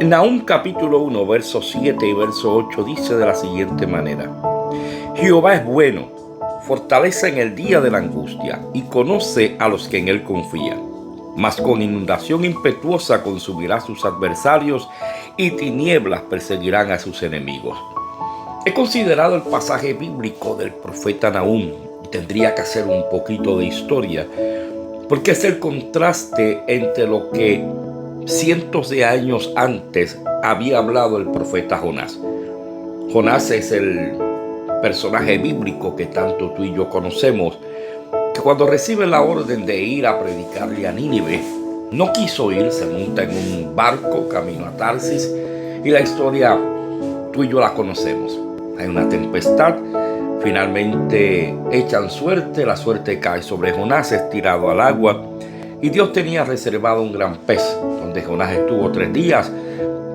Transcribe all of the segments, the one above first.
Nahum capítulo 1, verso 7 y verso 8 dice de la siguiente manera: Jehová es bueno, fortaleza en el día de la angustia, y conoce a los que en él confían. Mas con inundación impetuosa consumirá a sus adversarios, y tinieblas perseguirán a sus enemigos. He considerado el pasaje bíblico del profeta Nahum, y tendría que hacer un poquito de historia, porque es el contraste entre lo que cientos de años antes había hablado el profeta Jonás. Jonás es el personaje bíblico que tanto tú y yo conocemos, que cuando recibe la orden de ir a predicarle a Nínive, no quiso ir, se monta en un barco camino a Tarsis, y la historia tú y yo la conocemos. Hay una tempestad, finalmente echan suerte, la suerte cae sobre Jonás, es tirado al agua, y Dios tenía reservado un gran pez, donde Jonás estuvo 3 días,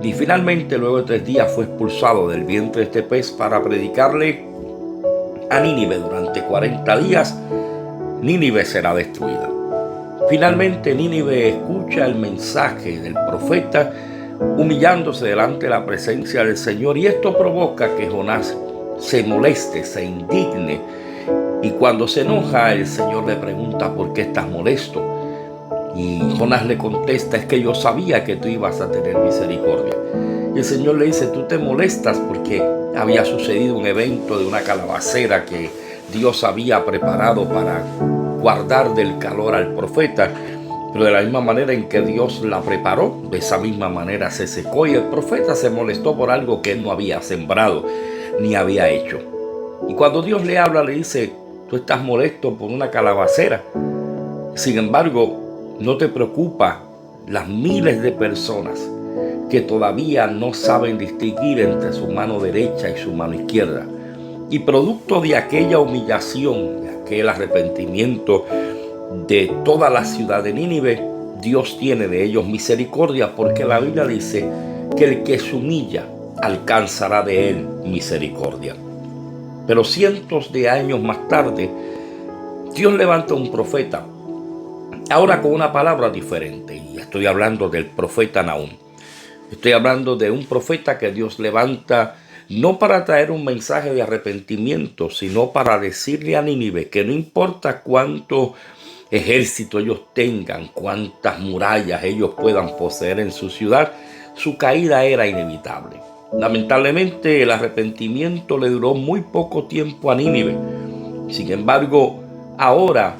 y finalmente luego de 3 días fue expulsado del vientre de este pez para predicarle a Nínive durante 40 días. Nínive será destruida. Finalmente Nínive escucha el mensaje del profeta, humillándose delante de la presencia del Señor, y esto provoca que Jonás se moleste, se indigne, y cuando se enoja el Señor le pregunta: ¿por qué estás molesto? Y Jonás le contesta: es que yo sabía que tú ibas a tener misericordia. Y el Señor le dice: tú te molestas porque había sucedido un evento de una calabacera que Dios había preparado para guardar del calor al profeta, pero de la misma manera en que Dios la preparó, de esa misma manera se secó, y el profeta se molestó por algo que él no había sembrado ni había hecho. Y cuando Dios le habla, le dice: tú estás molesto por una calabacera. Sin embargo, no te preocupa las miles de personas que todavía no saben distinguir entre su mano derecha y su mano izquierda. Y producto de aquella humillación, de aquel arrepentimiento de toda la ciudad de Nínive, Dios tiene de ellos misericordia, porque la Biblia dice que el que se humilla alcanzará de él misericordia. Pero cientos de años más tarde, Dios levanta un profeta, ahora con una palabra diferente, y estoy hablando del profeta Nahum. Estoy hablando de un profeta que Dios levanta no para traer un mensaje de arrepentimiento, sino para decirle a Nínive que no importa cuánto ejército ellos tengan, cuántas murallas ellos puedan poseer en su ciudad, su caída era inevitable. Lamentablemente el arrepentimiento le duró muy poco tiempo a Nínive. Sin embargo, ahora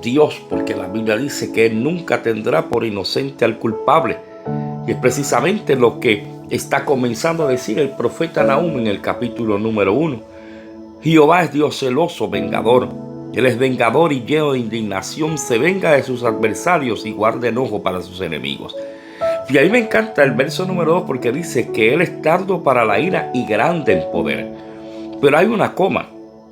Dios, porque la Biblia dice que Él nunca tendrá por inocente al culpable, y es precisamente lo que está comenzando a decir el profeta Nahum en el capítulo número 1. Jehová es Dios celoso, vengador. Él es vengador y lleno de indignación, se venga de sus adversarios y guarda enojo para sus enemigos. Y ahí me encanta el verso número 2, porque dice que Él es tardo para la ira y grande en poder. Pero hay una coma,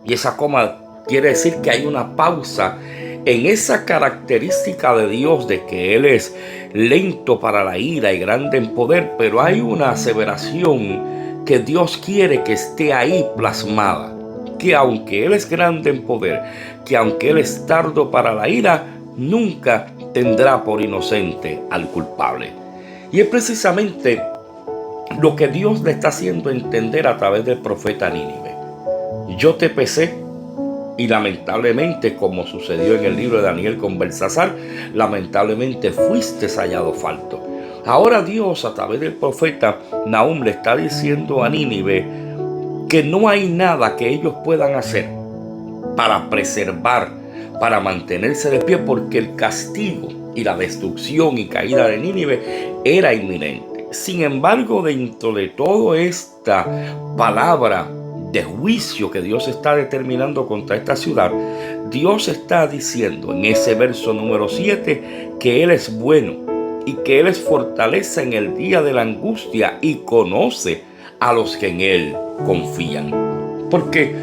y esa coma quiere decir que hay una pausa en esa característica de Dios de que Él es lento para la ira y grande en poder, pero hay una aseveración que Dios quiere que esté ahí plasmada, que aunque Él es grande en poder, que aunque Él es tardo para la ira, nunca tendrá por inocente al culpable. Y es precisamente lo que Dios le está haciendo entender a través del profeta Nínive. Yo te pesé, y lamentablemente, como sucedió en el libro de Daniel con Belsasar, lamentablemente fuiste hallado falto. Ahora Dios, a través del profeta Nahum, le está diciendo a Nínive que no hay nada que ellos puedan hacer para preservar, para mantenerse de pie, porque el castigo y la destrucción y caída de Nínive era inminente. Sin embargo, dentro de toda esta palabra de juicio que Dios está determinando contra esta ciudad, Dios está diciendo en ese verso número 7 que Él es bueno y que Él es fortaleza en el día de la angustia y conoce a los que en Él confían. Porque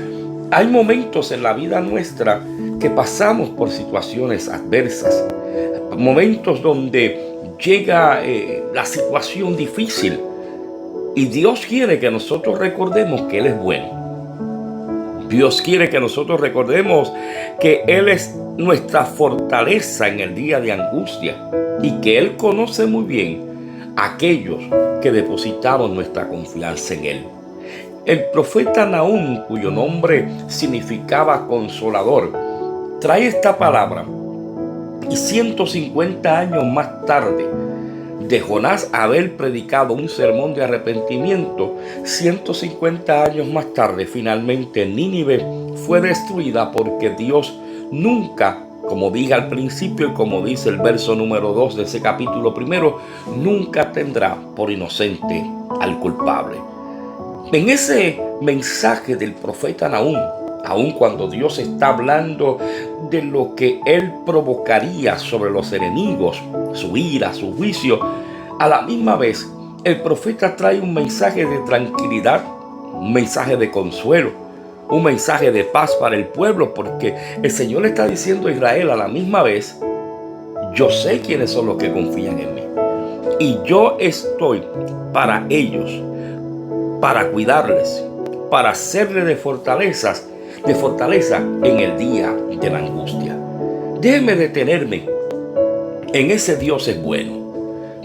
hay momentos en la vida nuestra que pasamos por situaciones adversas, momentos donde llega la situación difícil, y Dios quiere que nosotros recordemos que Él es bueno. Dios quiere que nosotros recordemos que Él es nuestra fortaleza en el día de angustia, y que Él conoce muy bien aquellos que depositamos nuestra confianza en Él. El profeta Nahum, cuyo nombre significaba consolador, trae esta palabra y 150 años más tarde de Jonás haber predicado un sermón de arrepentimiento, 150 años más tarde finalmente Nínive fue destruida porque Dios nunca, como dije al principio y como dice el verso número 2 de ese capítulo primero, nunca tendrá por inocente al culpable. En ese mensaje del profeta Nahum, aun cuando Dios está hablando de lo que Él provocaría sobre los enemigos, su ira, su juicio, a la misma vez el profeta trae un mensaje de tranquilidad, un mensaje de consuelo, un mensaje de paz para el pueblo, porque el Señor le está diciendo a Israel a la misma vez: yo sé quiénes son los que confían en mí y yo estoy para ellos, para cuidarles, para hacerle de fortaleza en el día de la angustia. Déjeme detenerme en ese Dios es bueno,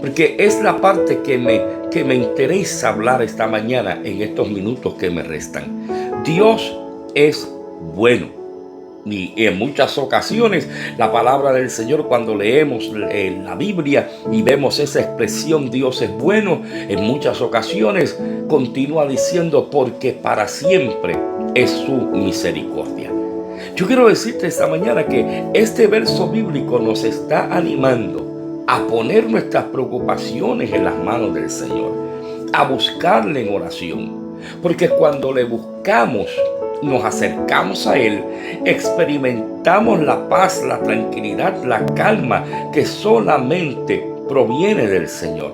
porque es la parte que me interesa hablar esta mañana en estos minutos que me restan. Dios es bueno. Y en muchas ocasiones la palabra del Señor, cuando leemos la Biblia y vemos esa expresión Dios es bueno, en muchas ocasiones continúa diciendo porque para siempre es su misericordia. Yo quiero decirte esta mañana que este verso bíblico nos está animando a poner nuestras preocupaciones en las manos del Señor, a buscarle en oración, porque cuando le buscamos, nos acercamos a Él, experimentamos la paz, la tranquilidad, la calma que solamente proviene del Señor.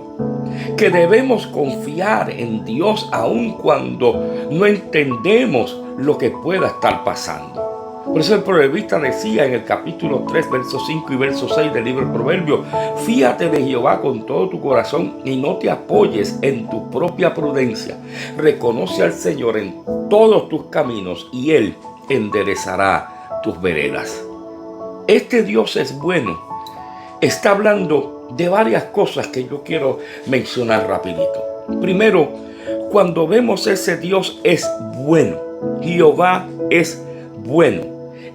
Que debemos confiar en Dios aun cuando no entendemos lo que pueda estar pasando. Por eso el proverbista decía en el capítulo 3, versos 5 y verso 6 del libro del Proverbio: fíate de Jehová con todo tu corazón y no te apoyes en tu propia prudencia. Reconoce al Señor en todos tus caminos y Él enderezará tus veredas. Este Dios es bueno. Está hablando de varias cosas que yo quiero mencionar rapidito. Primero, cuando vemos ese Dios es bueno, Jehová es bueno,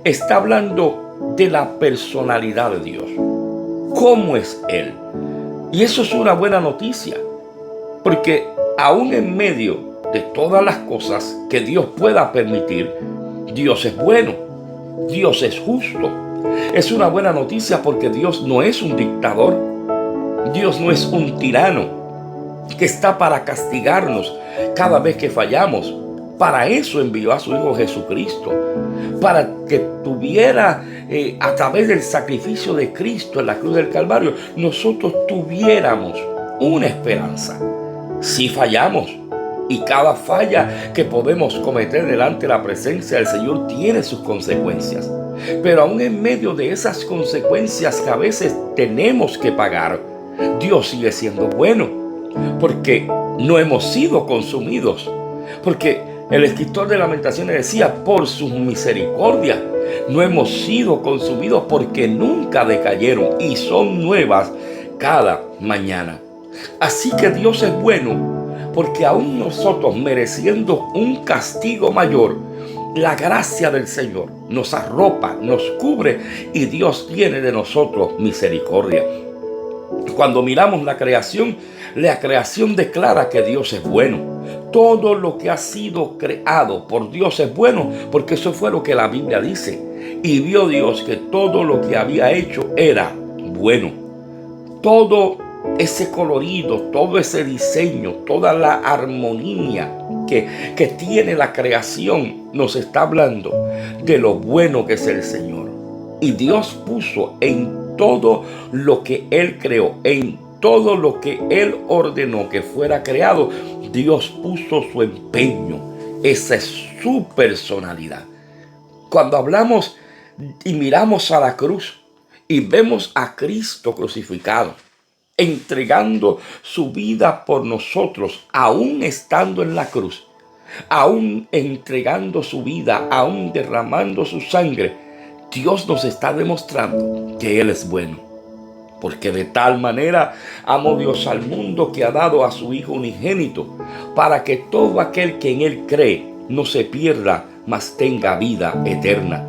está hablando de la personalidad de Dios. ¿Cómo es Él? Y eso es una buena noticia, porque aún en medio de todas las cosas que Dios pueda permitir, Dios es bueno, Dios es justo. Es una buena noticia porque Dios no es un dictador, Dios no es un tirano que está para castigarnos cada vez que fallamos. Para eso envió a su Hijo Jesucristo, para que tuviera, a través del sacrificio de Cristo en la cruz del Calvario, nosotros tuviéramos una esperanza. Si fallamos, y cada falla que podemos cometer delante de la presencia del Señor tiene sus consecuencias. Pero aún en medio de esas consecuencias que a veces tenemos que pagar, Dios sigue siendo bueno, porque no hemos sido consumidos. Porque el escritor de Lamentaciones decía: por sus misericordias no hemos sido consumidos, porque nunca decayeron y son nuevas cada mañana. Así que Dios es bueno, porque aún nosotros, mereciendo un castigo mayor, la gracia del Señor nos arropa, nos cubre y Dios tiene de nosotros misericordia. Cuando miramos la creación declara que Dios es bueno. Todo lo que ha sido creado por Dios es bueno, porque eso fue lo que la Biblia dice. Y vio Dios que todo lo que había hecho era bueno. Todo ese colorido, todo ese diseño, toda la armonía que tiene la creación nos está hablando de lo bueno que es el Señor. Y Dios puso en todo lo que Él creó, en todo lo que Él ordenó que fuera creado, Dios puso su empeño. Esa es su personalidad. Cuando hablamos y miramos a la cruz y vemos a Cristo crucificado, entregando su vida por nosotros, aún estando en la cruz, aún entregando su vida, aún derramando su sangre, Dios nos está demostrando que Él es bueno. Porque de tal manera amó Dios al mundo que ha dado a su Hijo unigénito, para que todo aquel que en Él cree no se pierda, mas tenga vida eterna.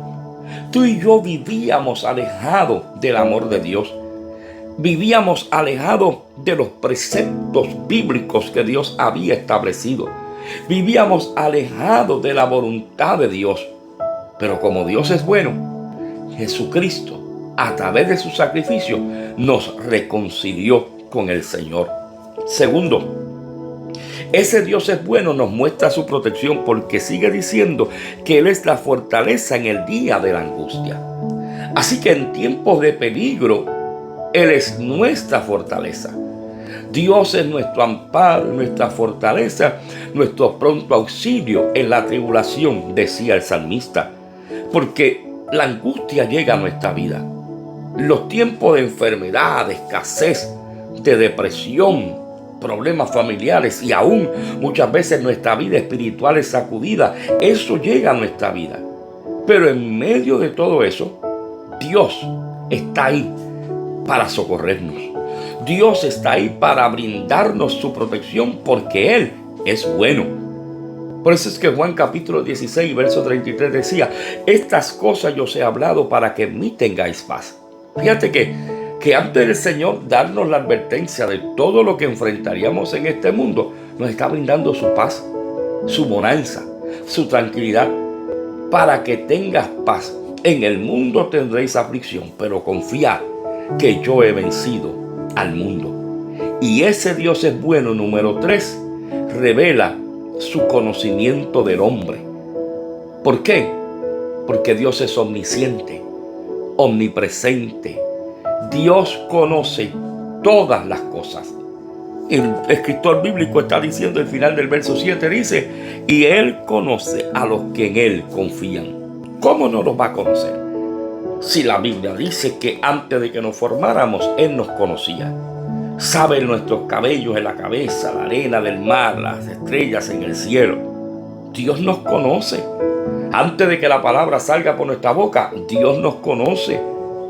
Tú y yo vivíamos alejados del amor de Dios. Vivíamos alejados de los preceptos bíblicos que Dios había establecido. Vivíamos alejados de la voluntad de Dios. Pero como Dios es bueno, Jesucristo, a través de su sacrificio, nos reconcilió con el Señor. Segundo, ese Dios es bueno, nos muestra su protección porque sigue diciendo que Él es la fortaleza en el día de la angustia. Así que en tiempos de peligro, Él es nuestra fortaleza. Dios es nuestro amparo, nuestra fortaleza, nuestro pronto auxilio en la tribulación, decía el salmista. Porque la angustia llega a nuestra vida. Los tiempos de enfermedad, de escasez, de depresión, problemas familiares y aún muchas veces nuestra vida espiritual es sacudida. Eso llega a nuestra vida. Pero en medio de todo eso, Dios está ahí para socorrernos. Dios está ahí para brindarnos su protección porque Él es bueno. Por eso es que Juan capítulo 16, verso 33 decía: estas cosas yo os he hablado para que en mí tengáis paz. Fíjate que antes del Señor darnos la advertencia de todo lo que enfrentaríamos en este mundo, nos está brindando su paz, su bonanza, su tranquilidad, para que tengas paz. En el mundo tendréis aflicción, pero confiad que yo he vencido al mundo. Y ese Dios es bueno, número 3, revela su conocimiento del hombre. ¿Por qué? Porque Dios es omnisciente, omnipresente. Dios conoce todas las cosas. El escritor bíblico está diciendo al final del verso 7, dice: y Él conoce a los que en Él confían. ¿Cómo no los va a conocer? Si la Biblia dice que antes de que nos formáramos, Él nos conocía. Sabe nuestros cabellos en la cabeza, la arena del mar, las estrellas en el cielo. Dios nos conoce. Antes de que la palabra salga por nuestra boca, Dios nos conoce.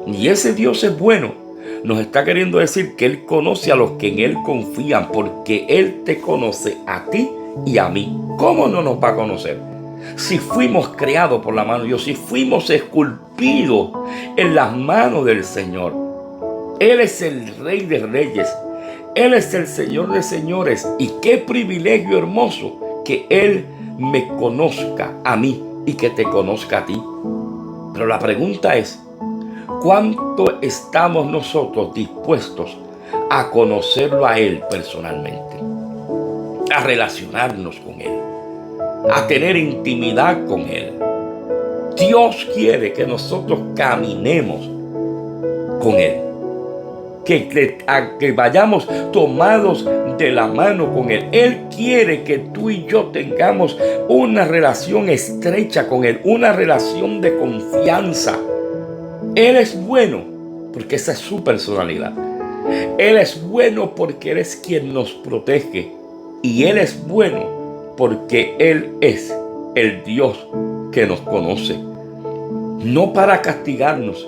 Y ese Dios es bueno. Nos está queriendo decir que Él conoce a los que en Él confían, porque Él te conoce a ti y a mí. ¿Cómo no nos va a conocer? Si fuimos creados por la mano de Dios, si fuimos esculpidos en las manos del Señor. Él es el Rey de Reyes. Él es el Señor de señores. Y qué privilegio hermoso que Él me conozca a mí y que te conozca a ti. Pero la pregunta es: ¿cuánto estamos nosotros dispuestos a conocerlo a Él personalmente? A relacionarnos con Él, a tener intimidad con Él. Dios quiere que nosotros caminemos con Él, que vayamos tomados de la mano con Él. Él quiere que tú y yo tengamos una relación estrecha con Él, una relación de confianza. Él es bueno porque esa es su personalidad. Él es bueno porque Él es quien nos protege. Y Él es bueno porque Él es el Dios que nos conoce. No para castigarnos,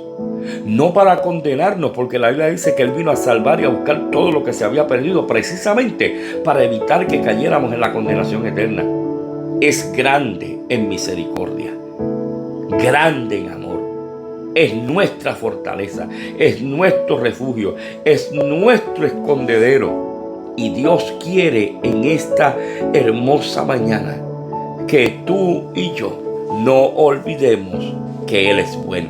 no para condenarnos, porque la Biblia dice que Él vino a salvar y a buscar todo lo que se había perdido, precisamente para evitar que cayéramos en la condenación eterna. Es grande en misericordia, grande en amor. Es nuestra fortaleza, es nuestro refugio, es nuestro escondedero. Y Dios quiere en esta hermosa mañana que tú y yo no olvidemos que Él es bueno.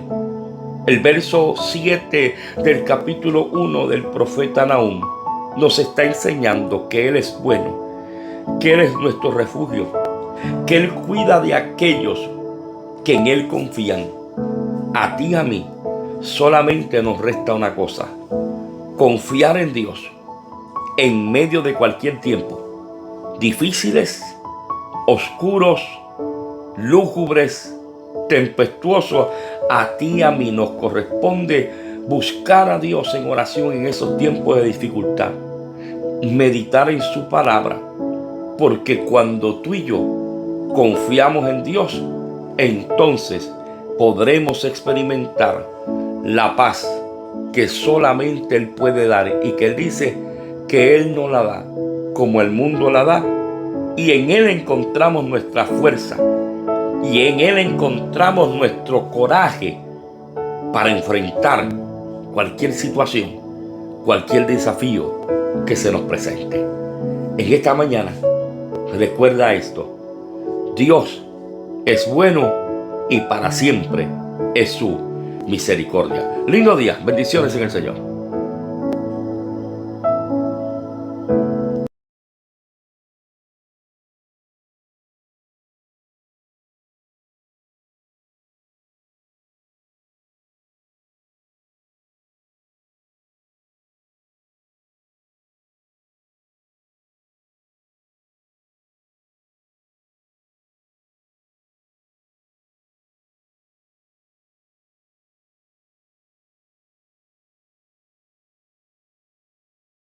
El verso 7 del capítulo 1 del profeta Nahum nos está enseñando que Él es bueno, que Él es nuestro refugio, que Él cuida de aquellos que en Él confían. A ti y a mí solamente nos resta una cosa: confiar en Dios en medio de cualquier tiempo, difíciles, oscuros, lúgubres, tempestuosos. A ti y a mí nos corresponde buscar a Dios en oración en esos tiempos de dificultad, meditar en su palabra, porque cuando tú y yo confiamos en Dios, entonces podremos experimentar la paz que solamente Él puede dar y que Él dice que Él no la da como el mundo la da, y en Él encontramos nuestra fuerza y en Él encontramos nuestro coraje para enfrentar cualquier situación, cualquier desafío que se nos presente. En esta mañana, recuerda esto: Dios es bueno y para siempre es su misericordia. Lindo día, bendiciones en el Señor.